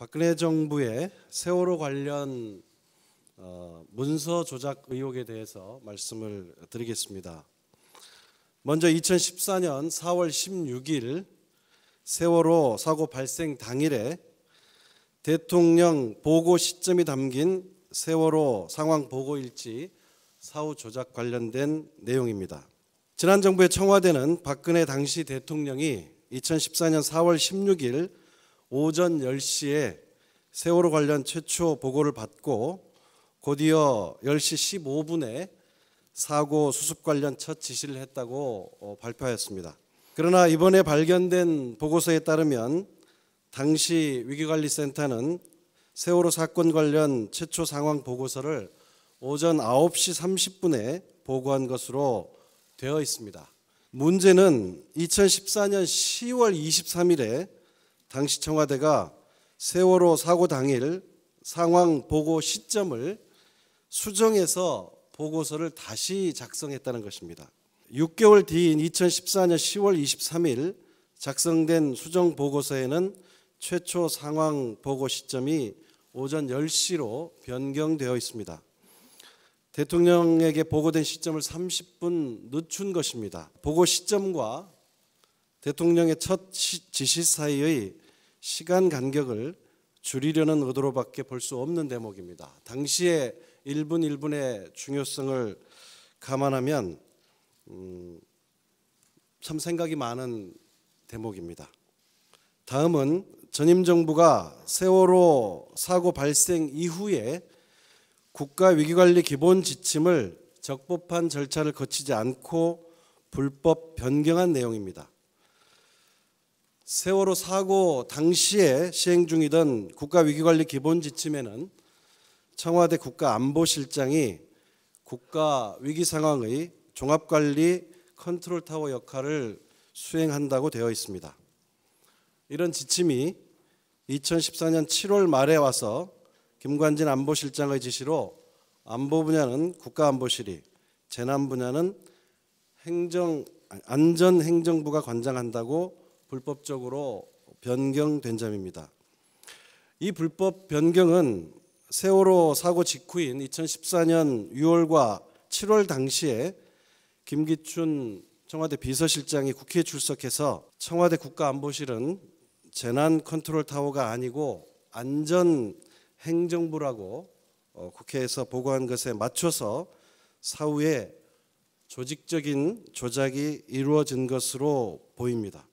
박근혜 정부의 세월호 관련 문서 조작 의혹에 대해서 말씀을 드리겠습니다. 먼저 2014년 4월 16일 세월호 사고 발생 당일에 대통령 보고 시점이 담긴 세월호 상황 보고 일지 사후 조작 관련된 내용입니다. 지난 정부의 청와대는 박근혜 당시 대통령이 2014년 4월 16일 오전 10시에 세월호 관련 최초 보고를 받고 곧이어 10시 15분에 사고 수습 관련 첫 지시를 했다고 발표하였습니다. 그러나 이번에 발견된 보고서에 따르면 당시 위기관리센터는 세월호 사건 관련 최초 상황 보고서를 오전 9시 30분에 보고한 것으로 되어 있습니다. 문제는 2014년 10월 23일에 당시 청와대가 세월호 사고 당일 상황 보고 시점을 수정해서 보고서를 다시 작성했다는 것입니다. 6개월 뒤인 2014년 10월 23일 작성된 수정 보고서에는 최초 상황 보고 시점이 오전 10시로 변경되어 있습니다. 대통령에게 보고된 시점을 30분 늦춘 것입니다. 보고 시점과 대통령의 첫 지시 사이의 시간 간격을 줄이려는 의도로밖에 볼 수 없는 대목입니다. 당시의 1분 1분의 중요성을 감안하면 참 생각이 많은 대목입니다. 다음은 전임 정부가 세월호 사고 발생 이후에 국가위기관리 기본 지침을 적법한 절차를 거치지 않고 불법 변경한 내용입니다. 세월호 사고 당시에 시행 중이던 국가위기관리 기본 지침에는 청와대 국가안보실장이 국가위기 상황의 종합관리 컨트롤타워 역할을 수행한다고 되어 있습니다. 이런 지침이 2014년 7월 말에 와서 김관진 안보실장의 지시로 안보 분야는 국가안보실이, 재난 분야는 안전행정부가 관장한다고 불법적으로 변경된 점입니다. 이 불법 변경은 세월호 사고 직후인 2014년 6월과 7월 당시에 김기춘 청와대 비서실장이 국회에 출석해서 청와대 국가안보실은 재난 컨트롤 타워가 아니고 안전행정부라고 국회에서 보고한 것에 맞춰서 사후에 조직적인 조작이 이루어진 것으로 보입니다.